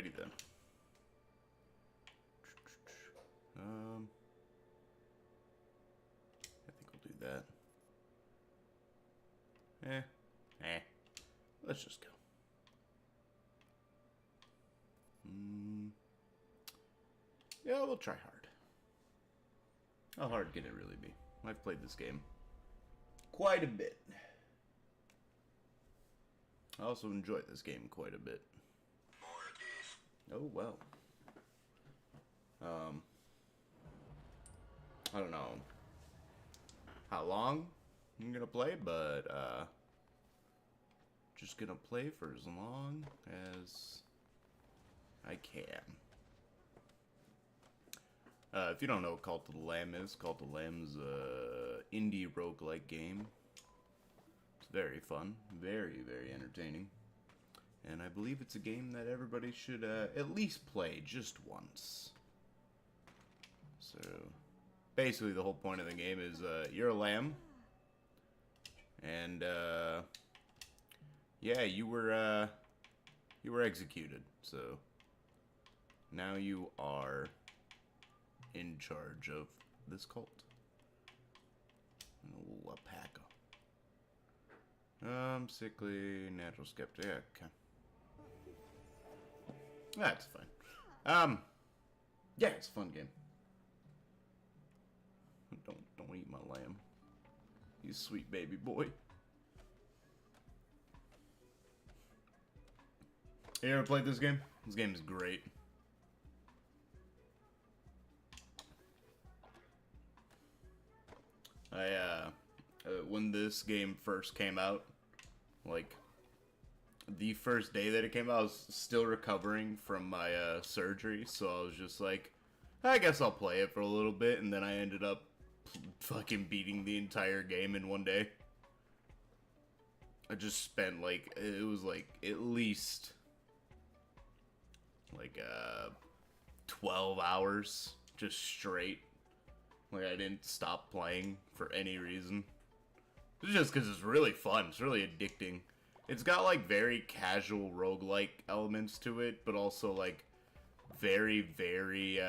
Alrighty then. I think we'll do that. Let's just go. Yeah, we'll try hard. How hard can it really be? I've played this game quite a bit. I also enjoy this game quite a bit. Oh, well. I don't know how long I'm gonna play, but, just gonna play for as long as I can. If you don't know what Cult of the Lamb is, Cult of the Lamb's a indie roguelike game. It's very fun, very, very entertaining. And I believe it's a game that everybody should at least play just once. So, basically the whole point of the game is you're a lamb. And, yeah, you were executed. So, now you are in charge of this cult. And a little alpaca. Sickly, natural skeptic. Yeah, okay. That's fine. Yeah, it's a fun game. Don't eat my lamb. You sweet baby boy. You ever played this game? This game is great. When this game first came out, like, the first day that it came out, I was still recovering from my, surgery, so I was just like, I guess I'll play it for a little bit, and then I ended up fucking beating the entire game in one day. I just spent, like, it was, like, at least, like, 12 hours just straight. Like, I didn't stop playing for any reason. It's just because it's really fun. It's really addicting. It's got, like, very casual roguelike elements to it, but also, like, very, very,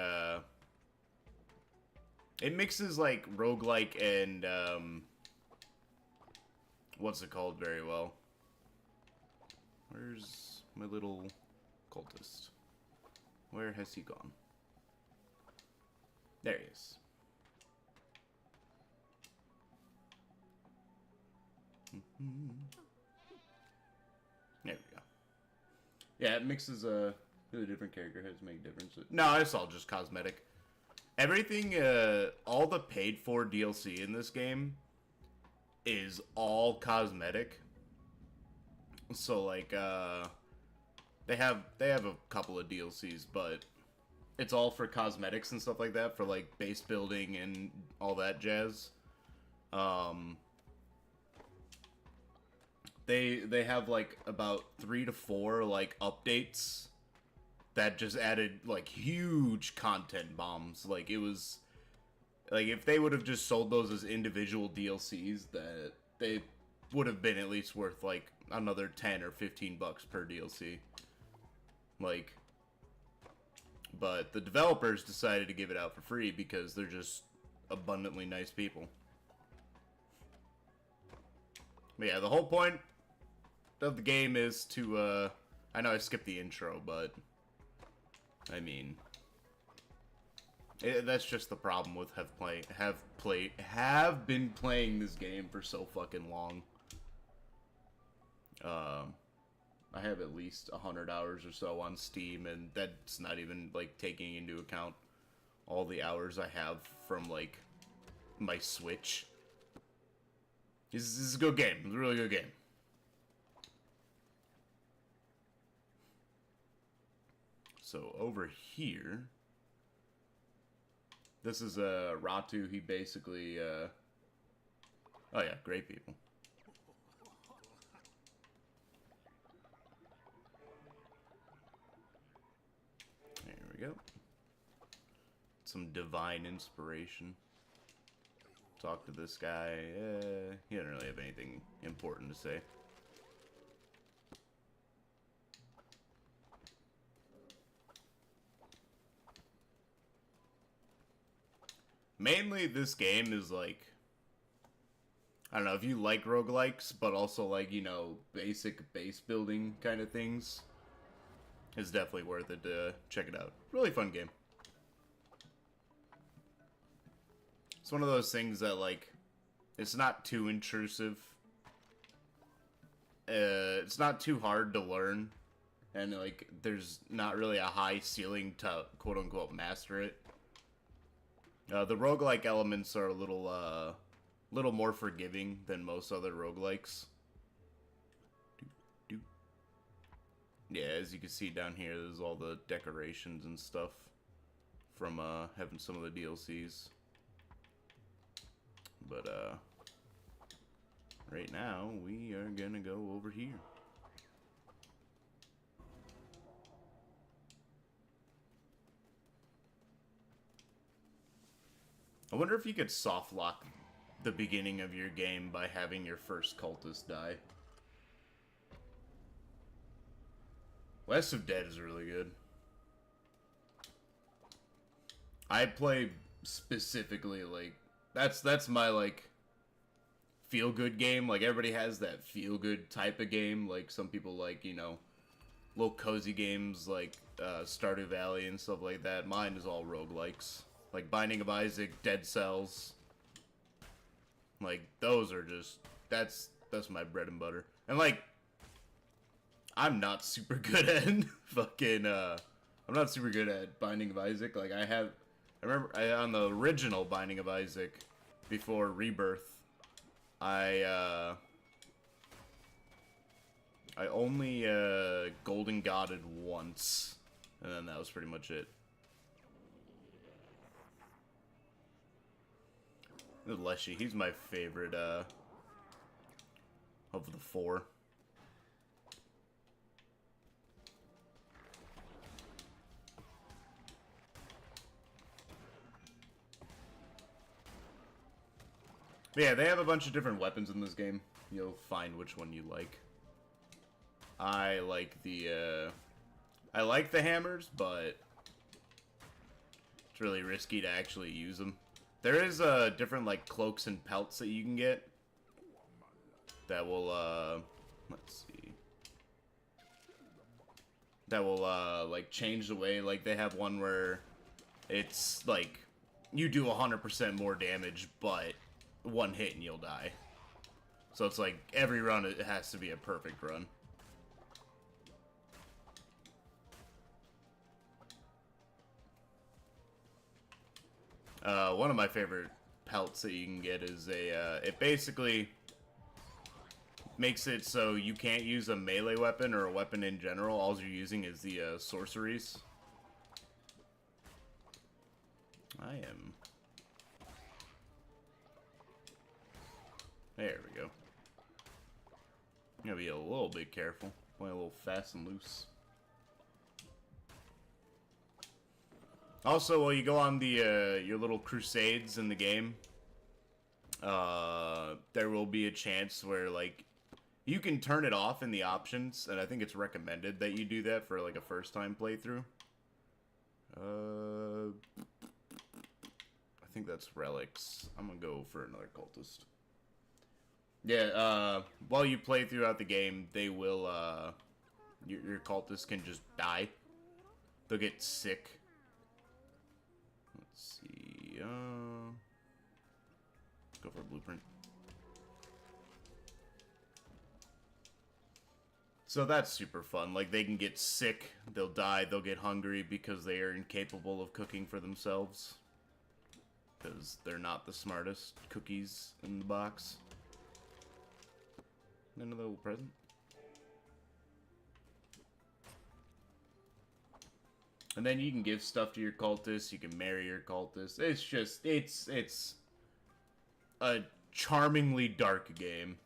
it mixes, like, roguelike and, what's it called very well. Where's my little cultist? Where has he gone? There he is. There we go. Yeah, it mixes the different character heads make differences. No, it's all just cosmetic. Everything, all the paid for DLC in this game is all cosmetic. So like, they have a couple of DLCs, but it's all for cosmetics and stuff like that, for like base building and all that jazz. They have like about 3 to 4 like updates that just added like huge content bombs. Like it was like if they would have just sold those as individual DLCs, that they would have been at least worth like another 10 or 15 bucks per DLC. Like, but the developers decided to give it out for free because they're just abundantly nice people. But yeah, the whole point of the game is to, I know I skipped the intro, but, I mean, that's just the problem with have been playing this game for so fucking long. I have at least 100 hours or so on Steam, and that's not even, like, taking into account all the hours I have from, like, my Switch. This is a good game. It's a really good game. So over here, this is Ratu. He basically, oh yeah, great people. There we go. Some divine inspiration. Talk to this guy. He doesn't really have anything important to say. mainly this game is like, I don't know, if you like roguelikes, but also like, you know, basic base building kind of things, it's definitely worth it to check it out. Really fun game. It's one of those things that, like, it's not too intrusive. It's not too hard to learn. And, like, there's not really a high ceiling to, quote-unquote, master it. The roguelike elements are a little more forgiving than most other roguelikes. Yeah, as you can see down here, there's all the decorations and stuff from having some of the DLCs. But, right now, we are gonna go over here. I wonder if you could soft lock the beginning of your game by having your first cultist die. West of Dead is really good. I play specifically, like, that's my, like, feel-good game. Like, everybody has that feel-good type of game. Like, some people like, you know, little cozy games like Stardew Valley and stuff like that. Mine is all roguelikes. Like Binding of Isaac, Dead Cells. Like, those are just, that's my bread and butter. And, like, I'm not super good at fucking, I'm not super good at Binding of Isaac. Like, I remember, on the original Binding of Isaac, before Rebirth, I only, Golden Godded once, and then that was pretty much it. Leshy, he's my favorite, of the four. But yeah, they have a bunch of different weapons in this game. You'll find which one you like. I like the hammers, but it's really risky to actually use them. There is different, like, cloaks and pelts that you can get that will, let's see, that will, like, change the way, like, they have one where it's, like, you do 100% more damage, but one hit and you'll die. So it's like, every run, it has to be a perfect run. One of my favorite pelts that you can get is it basically makes it so you can't use a melee weapon or a weapon in general. All you're using is the sorceries. There we go. I'm gonna be a little bit careful. Playing a little fast and loose. Also, while you go on the your little crusades in the game, there will be a chance where, like, you can turn it off in the options, and I think it's recommended that you do that for, like, a first-time playthrough. I think that's relics. I'm gonna go for another cultist. Yeah, while you play throughout the game, they will, your cultists can just die. They'll get sick. Let's see, let's go for a blueprint. So that's super fun. Like, they can get sick, they'll die, they'll get hungry because they are incapable of cooking for themselves. Because they're not the smartest cookies in the box. Another little present. And then you can give stuff to your cultists, you can marry your cultists. It's just, it's a charmingly dark game.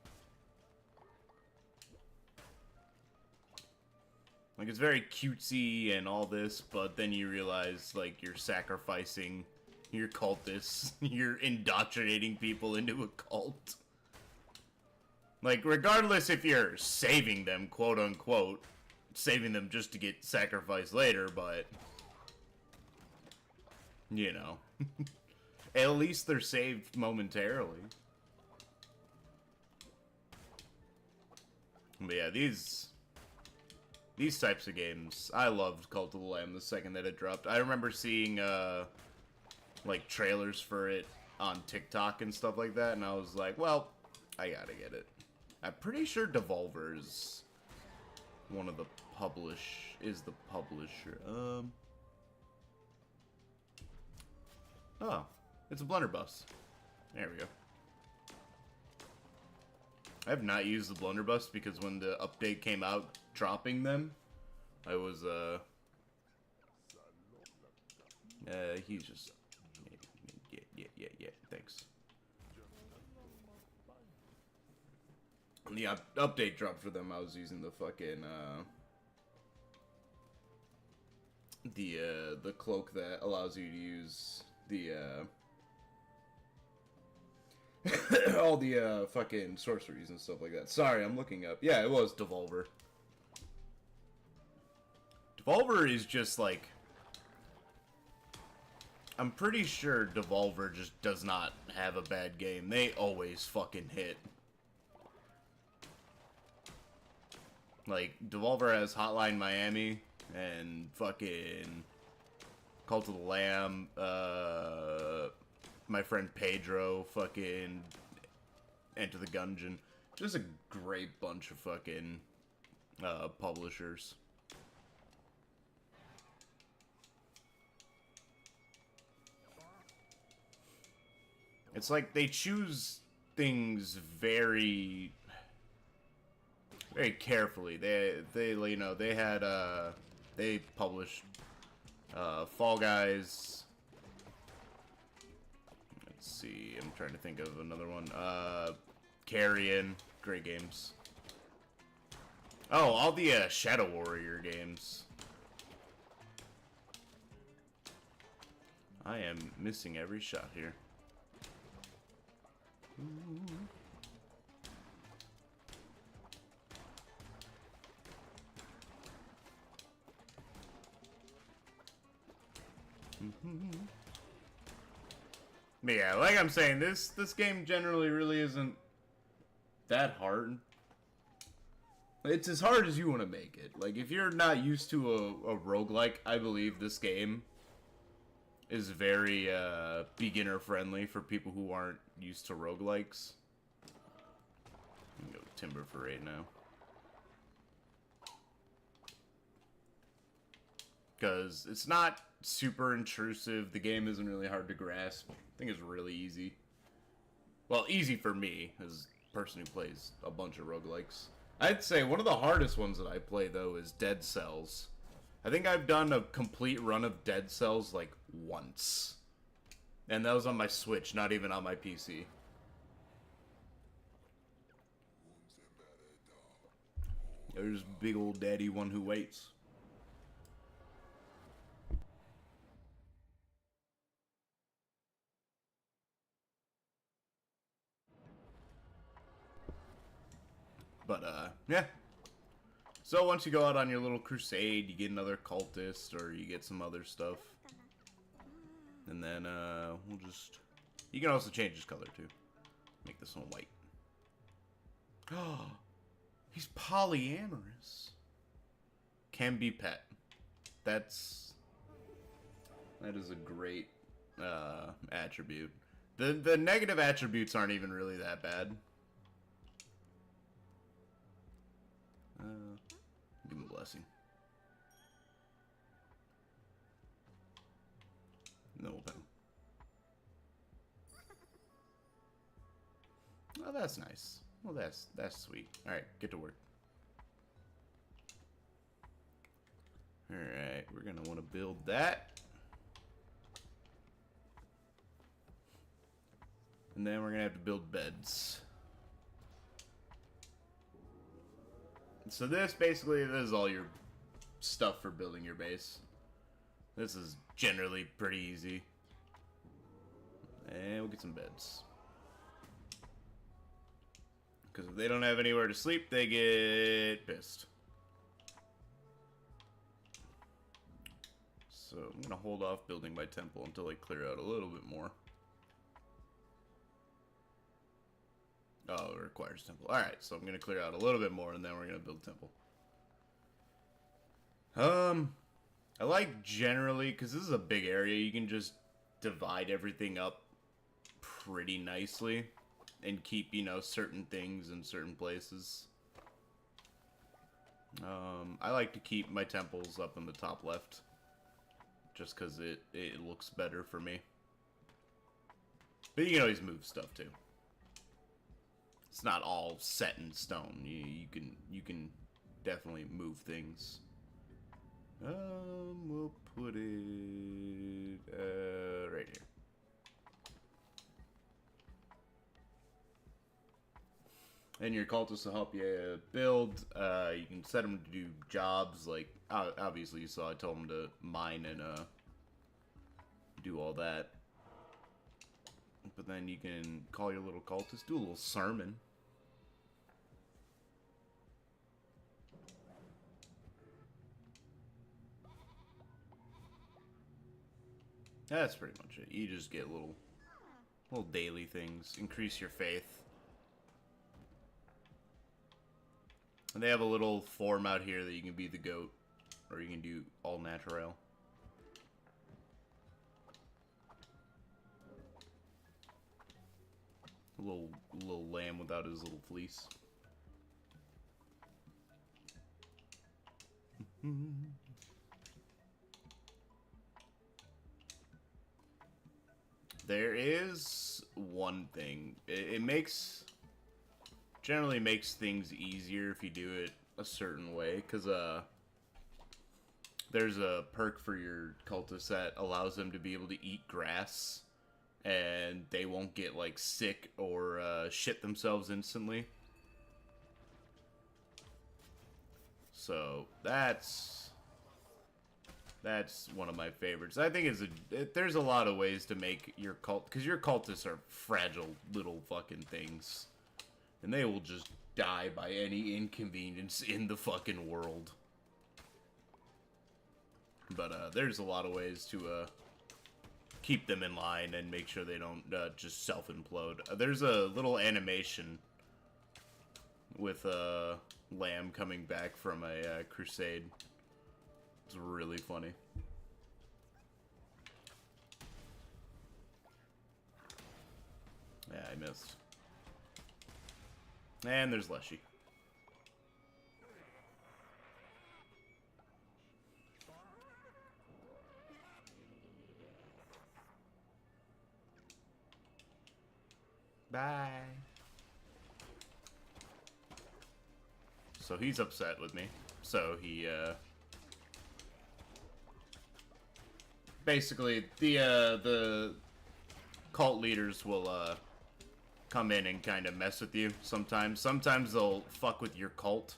Like, it's very cutesy and all this, but then you realize, like, you're sacrificing your cultists. You're indoctrinating people into a cult. Like, regardless if you're saving them, quote-unquote, saving them just to get sacrificed later, but, you know. at least they're saved momentarily. But yeah, these types of games, I loved Cult of the Lamb the second that it dropped. I remember seeing like trailers for it on TikTok and stuff like that, and I was like, well, I gotta get it. I'm pretty sure Devolver is one of the the publisher. Oh, it's a blunderbuss. There we go. I have not used the blunderbuss because when the update came out dropping them, I was he's just yeah, thanks. When the update dropped for them, I was using the fucking the cloak that allows you to use the all the fucking sorceries and stuff like that. Sorry, I'm looking up. Yeah, it was Devolver. Devolver is just like, I'm pretty sure Devolver just does not have a bad game. They always fucking hit. Like, Devolver has Hotline Miami and fucking Cult of the Lamb, my friend Pedro, fucking Enter the Gungeon. Just a great bunch of fucking publishers. It's like they choose things very carefully. They you know, they had they published Fall Guys. Let's see, I'm trying to think of another one. Carrion, great games. Oh, all the Shadow Warrior games. I am missing every shot here. But yeah, like I'm saying, this game generally really isn't that hard. It's as hard as you want to make it. Like, if you're not used to a roguelike, I believe this game is very beginner friendly for people who aren't used to roguelikes. I'm gonna go timber for right now. Because it's not super intrusive. The game isn't really hard to grasp. I think it's really easy. Well, easy for me, as a person who plays a bunch of roguelikes. I'd say one of the hardest ones that I play, though, is Dead Cells. I think I've done a complete run of Dead Cells, like, once. And that was on my Switch, not even on my PC. There's big old daddy one who waits. But, yeah. So once you go out on your little crusade, you get another cultist, or you get some other stuff. And then, we'll just... You can also change his color, too. Make this one white. Oh, he's polyamorous. Can be pet. That is a great, attribute. The negative attributes aren't even really that bad. Give him a blessing. No, we'll pet him. Oh, that's nice. Well, that's sweet. All right, get to work. All right, we're gonna want to build that, and then we're gonna have to build beds. So this is all your stuff for building your base. This is generally pretty easy. And we'll get some beds. Because if they don't have anywhere to sleep, they get pissed. So I'm going to hold off building my temple until I clear out a little bit more. Oh, it requires temple. Alright, so I'm going to clear out a little bit more, and then we're going to build temple. I like generally, because this is a big area, you can just divide everything up pretty nicely and keep, you know, certain things in certain places. I like to keep my temples up in the top left, just because it looks better for me. But you can always move stuff too. It's not all set in stone. You can definitely move things. We'll put it right here. And your cultists will help you build. You can set them to do jobs, like, obviously you saw I told them to mine and do all that. But then you can call your little cultist, do a little sermon. That's pretty much it. You just get little daily things. Increase your faith. And they have a little form out here that you can be the goat, or you can do all natural. A little lamb without his little fleece. There is one thing. It generally makes things easier if you do it a certain way, because there's a perk for your cultists that allows them to be able to eat grass, and they won't get like sick or shit themselves instantly. So that's one of my favorites. I think there's a lot of ways to make your cult, because your cultists are fragile little fucking things, and they will just die by any inconvenience in the fucking world. But there's a lot of ways to keep them in line and make sure they don't just self-implode. There's a little animation with a lamb coming back from a crusade. It's really funny. Yeah, I missed. And there's Leshy. Bye. So he's upset with me. So he, basically, the cult leaders will, come in and kind of mess with you sometimes. Sometimes they'll fuck with your cult.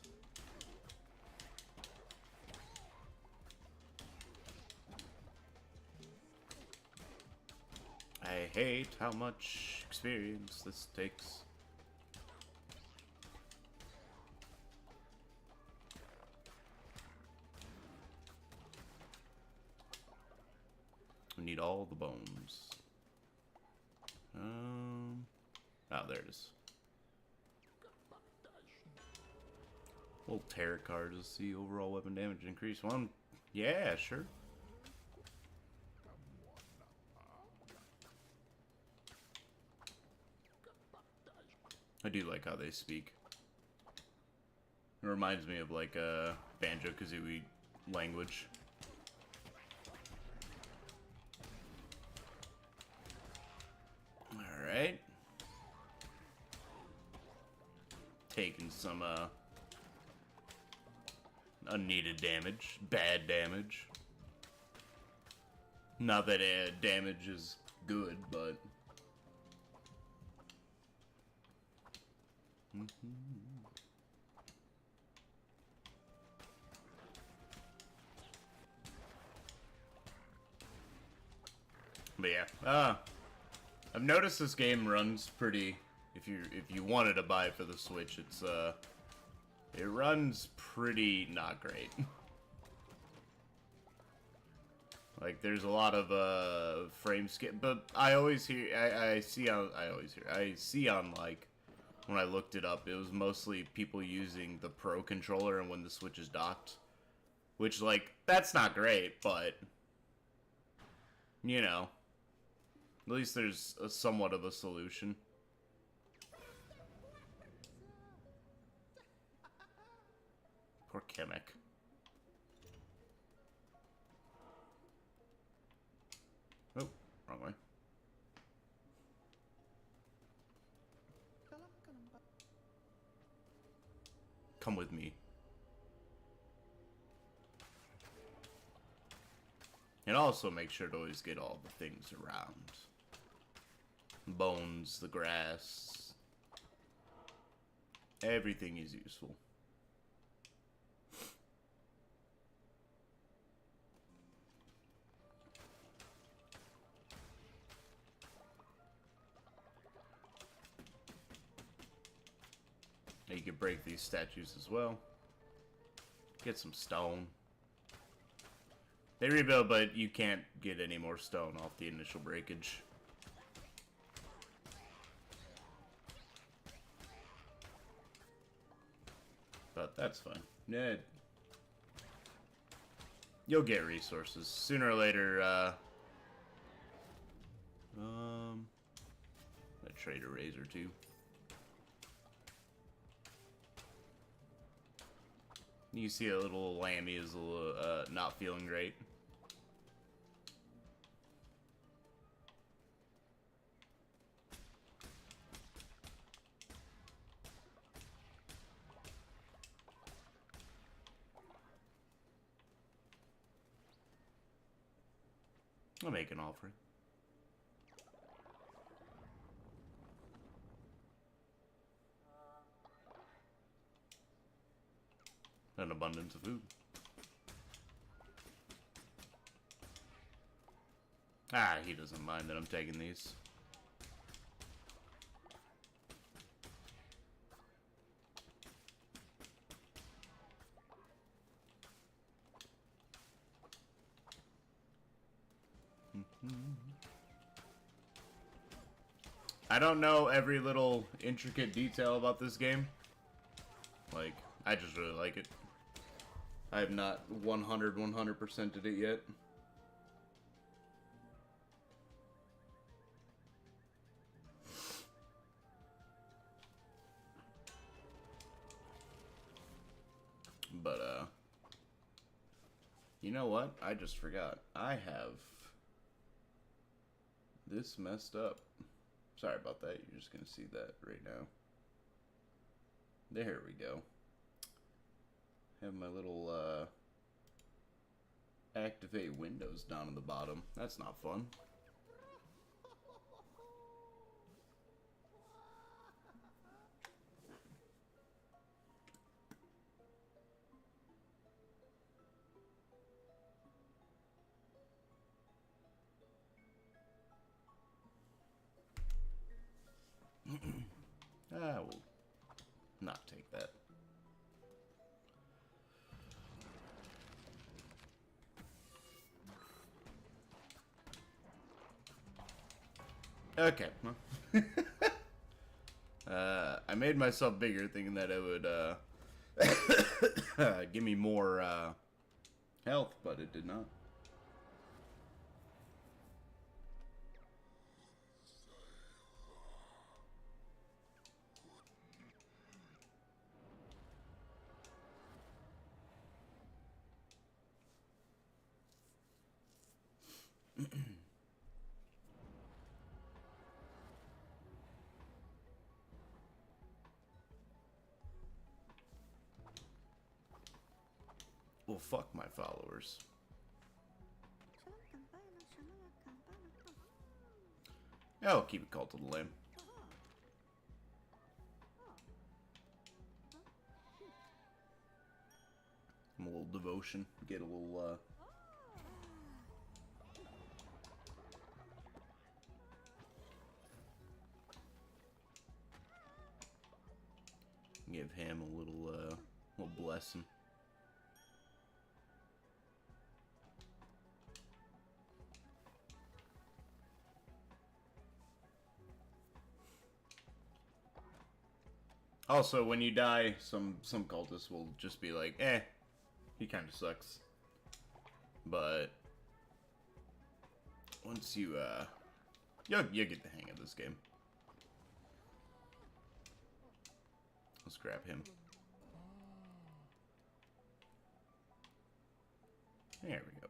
I hate how much experience this takes. We need all the bones. Oh, there it is. Little tarot card to see overall weapon damage increase. One, yeah, sure. I do like how they speak. It reminds me of like a Banjo-Kazooie language. Alright. Taking some unneeded damage. Bad damage. Not that damage is good, but... But yeah, I've noticed this game runs pretty. If you wanted to buy it for the Switch, it runs pretty not great. Like there's a lot of frame skip, but I see on like When I looked it up, it was mostly people using the Pro controller and when the Switch is docked. Which, like, that's not great, but... You know. At least there's a somewhat of a solution. Poor Kamek. Oh, wrong way. Come with me. And also make sure to always get all the things around. Bones, the grass. Everything is useful. You can break these statues as well. Get some stone. They rebuild, but you can't get any more stone off the initial breakage. But that's fine. Yeah. You'll get resources. Sooner or later, I trade a razor too. You see a little Lammy is a little, not feeling great. I'll make an offering. An abundance of food. Ah, he doesn't mind that I'm taking these. I don't know every little intricate detail about this game. Like, I just really like it. I have not 100%ed it yet. But, you know what? I just forgot. I have this messed up. Sorry about that. You're just gonna see that right now. There we go. Have my little, activate windows down at the bottom. That's not fun. I will not take that. Okay. I made myself bigger thinking that it would give me more health, but it did not. Well, fuck my followers. Yeah, I'll keep it Cult of the Lamb. A little devotion. Get a little, give him a little blessing. Also, when you die, some cultists will just be like, eh, he kind of sucks. But once you you get the hang of this game. Let's grab him. There we go.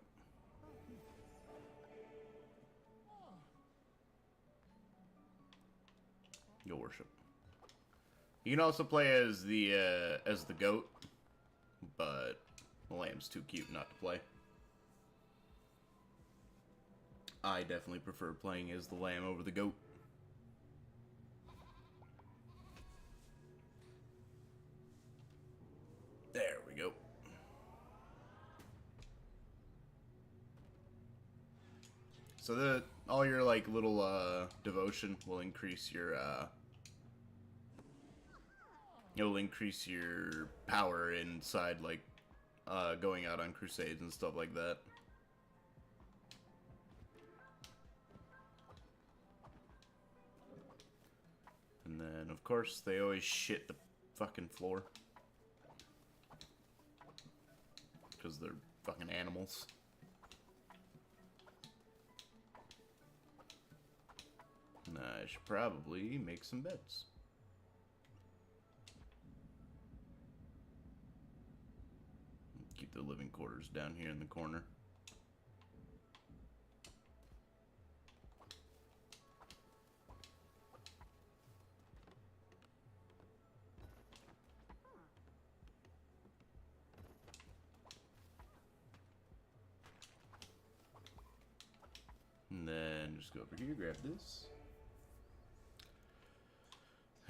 Your worship. You can also play as the goat, but the lamb's too cute not to play. I definitely prefer playing as the lamb over the goat. There we go. So all your like little devotion will increase your it'll increase your power inside like going out on crusades and stuff like that. And then of course they always shit the fucking floor. Because they're fucking animals. And I should probably make some beds. Keep the living quarters down here in the corner. And then just go over here, grab this.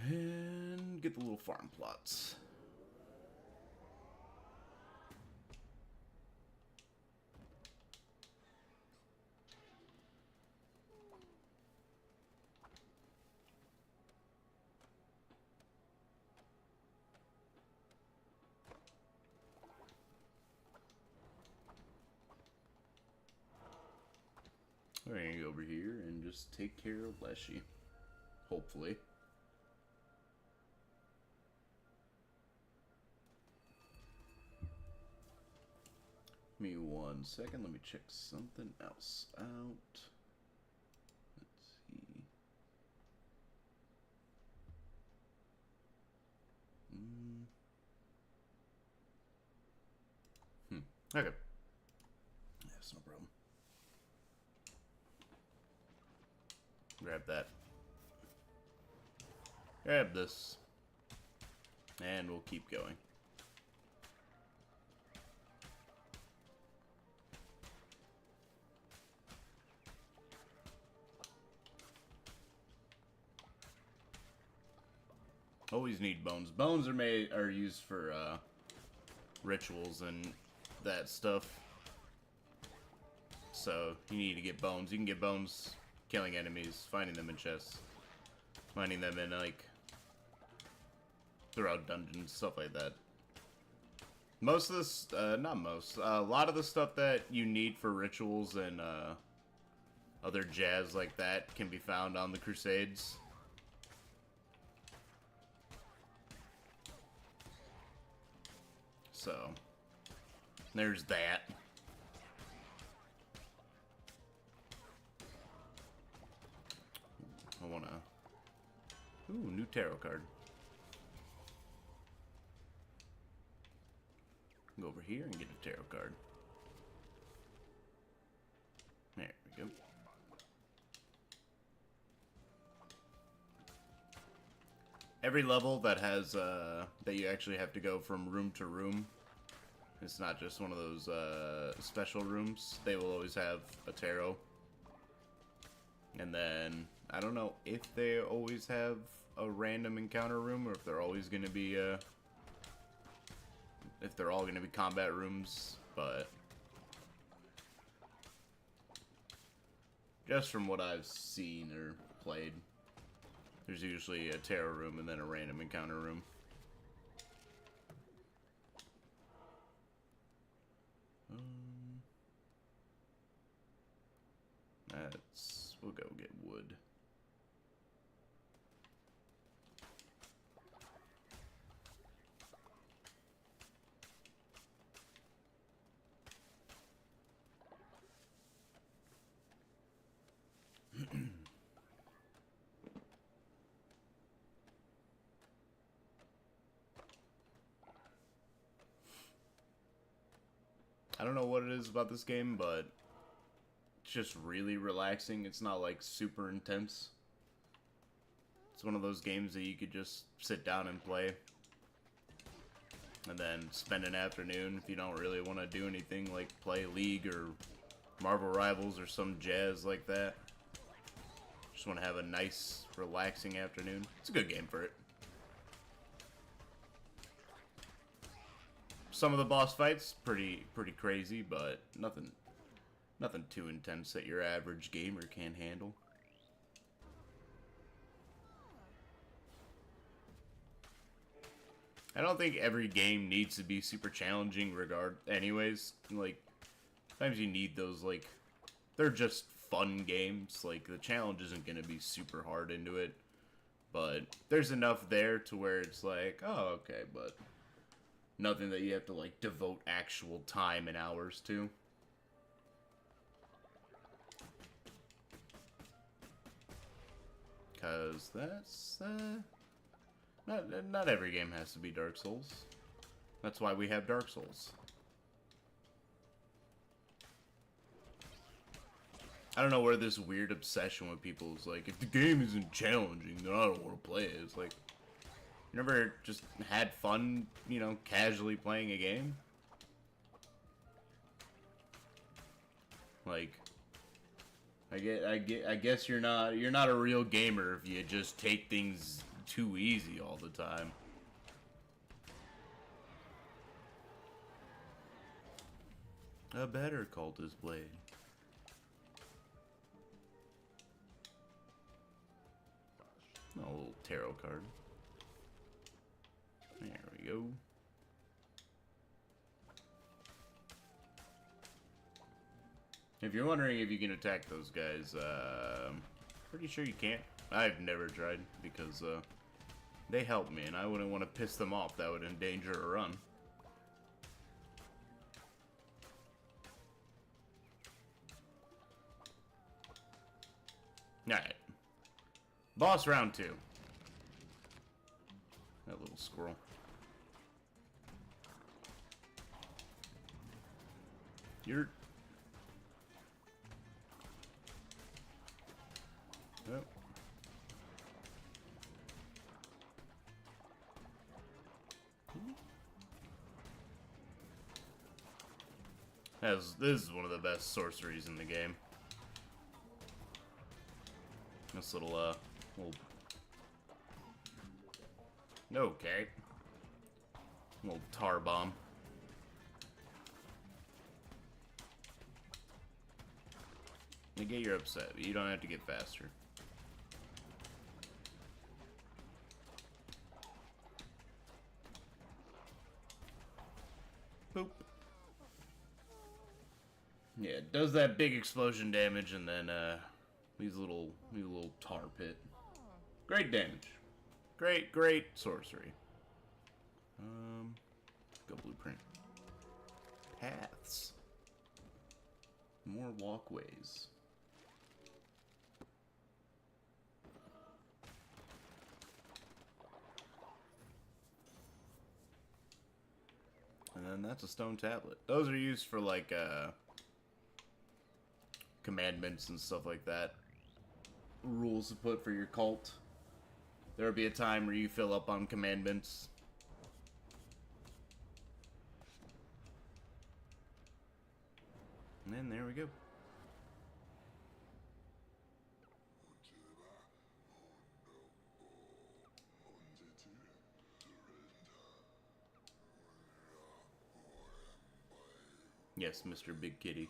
And get the little farm plots. We're gonna go over here and just take care of Leshy. Hopefully. Give me 1 second, let me check something else out. Let's see. Okay. That's no problem. Grab that. Grab this. And we'll keep going. Always need bones. Bones are used for rituals and that stuff. So you need to get bones. You can get bones killing enemies, finding them in chests, finding them in like throughout dungeons, stuff like that. Most of this, not most, a lot of the stuff that you need for rituals and other jazz like that can be found on the Crusades. So, there's that. I wanna... Ooh, new tarot card. Go over here and get a tarot card. There we go. Every level that has, that you actually have to go from room to room. It's not just one of those, special rooms. They will always have a tarot. And then, I don't know if they always have a random encounter room, or if they're always gonna be, if they're all gonna be combat rooms, but... just from what I've seen or played, there's usually a tarot room and then a random encounter room. We'll go get wood. is about this game, but it's just really relaxing. It's not like super intense. It's one of those games that you could just sit down and play. And then spend an afternoon if you don't really want to do anything like play League or Marvel Rivals or some jazz like that. Just want to have a nice, relaxing afternoon. It's a good game for it. Some of the boss fights pretty crazy, but nothing too intense that your average gamer can't handle. I don't think every game needs to be super challenging anyways. Like, sometimes you need those, like, they're just fun games. Like, the challenge isn't going to be super hard into it. But there's enough there to where it's like, oh, okay, but nothing that you have to, like, devote actual time and hours to. Because that's, Not every game has to be Dark Souls. That's why we have Dark Souls. I don't know where this weird obsession with people is like, if the game isn't challenging, then I don't want to play it. It's like, you never just had fun, you know, casually playing a game? Like, I guess you're not a real gamer if you just take things too easy all the time. A better cultist blade. A little tarot card. There we go. If you're wondering if you can attack those guys, pretty sure you can't. I've never tried because they help me and I wouldn't want to piss them off. That would endanger a run. Alright. Boss round 2. That little squirrel. You're... Yep. This is one of the best sorceries in the game. This little, okay. Little tar bomb. I get you're upset, but you don't have to get faster. Boop. Yeah, it does that big explosion damage and then leaves a little tar pit. Great damage. Great sorcery. Go blueprint. Paths. More walkways. And then that's a stone tablet. Those are used for like commandments and stuff like that. Rules to put for your cult. There'll be a time where you fill up on commandments. And then there we go. Yes, Mr. Big Kitty.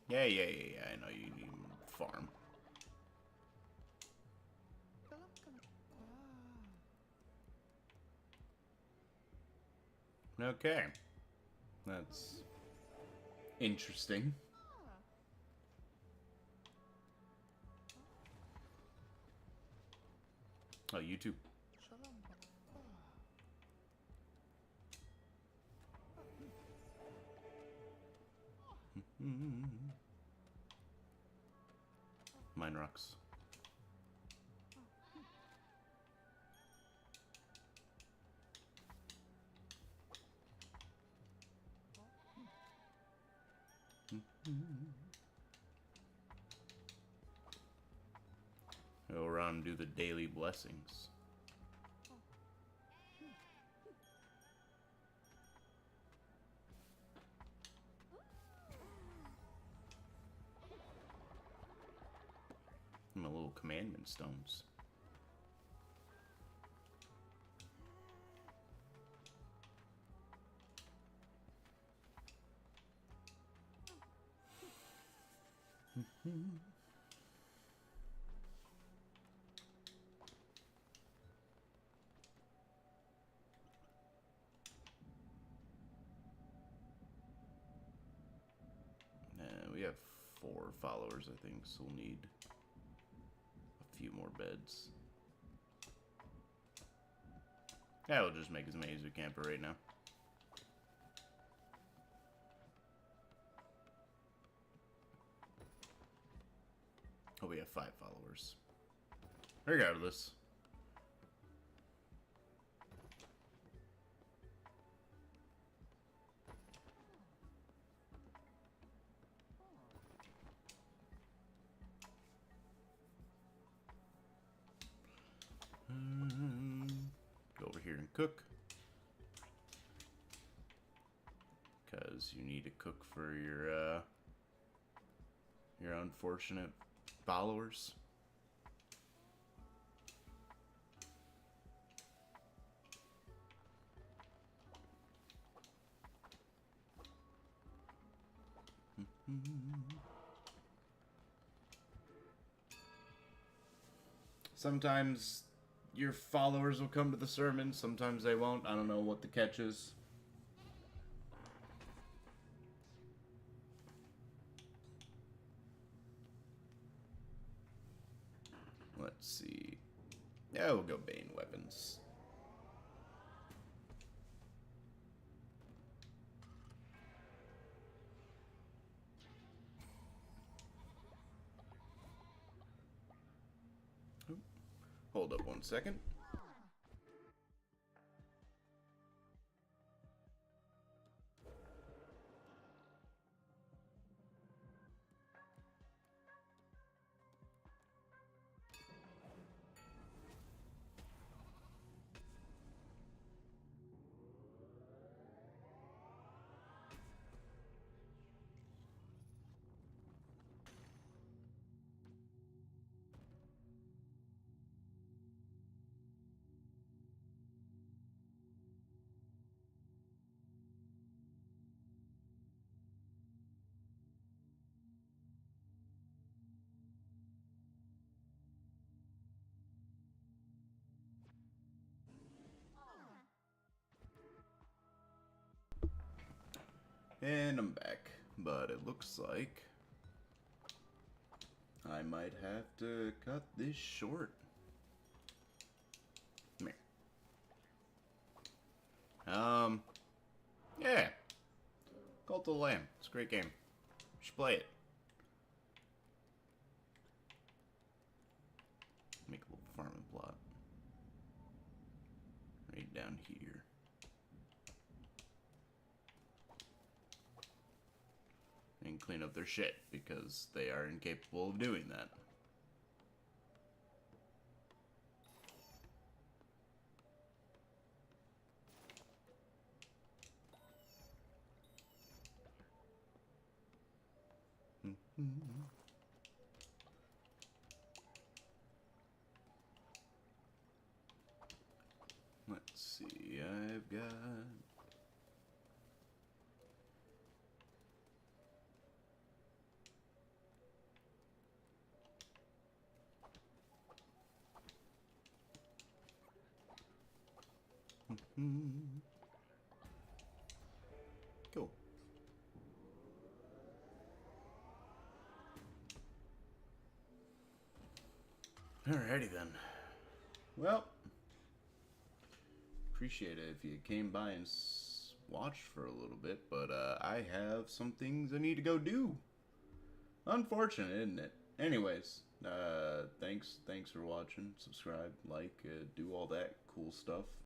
Yeah, I know you need farm. Okay. That's Interesting. Oh, YouTube. Mine rocks. Go around and do the daily blessings. My little commandment stones. We have 4 followers, I think, so we'll need a few more beds. Yeah, we'll just make as many as we can for right now. Oh, we have 5 followers. Regardless. Go over here and cook. Because you need to cook for your unfortunate followers. Sometimes your followers will come to the sermon, sometimes they won't. I don't know what the catch is. Let's see. Yeah, we'll go Bane weapons. Hold up 1 second. And I'm back, but it looks like I might have to cut this short. Come here. Yeah. Cult of the Lamb. It's a great game. You should play it. Make a little farming plot. Right down here. And clean up their shit, because they are incapable of doing that. Let's see, I've got... Cool. Alrighty then. Well, appreciate it if you came by and watched for a little bit, but I have some things I need to go do. Unfortunate, isn't it? Anyways, thanks for watching. Subscribe, like, do all that cool stuff.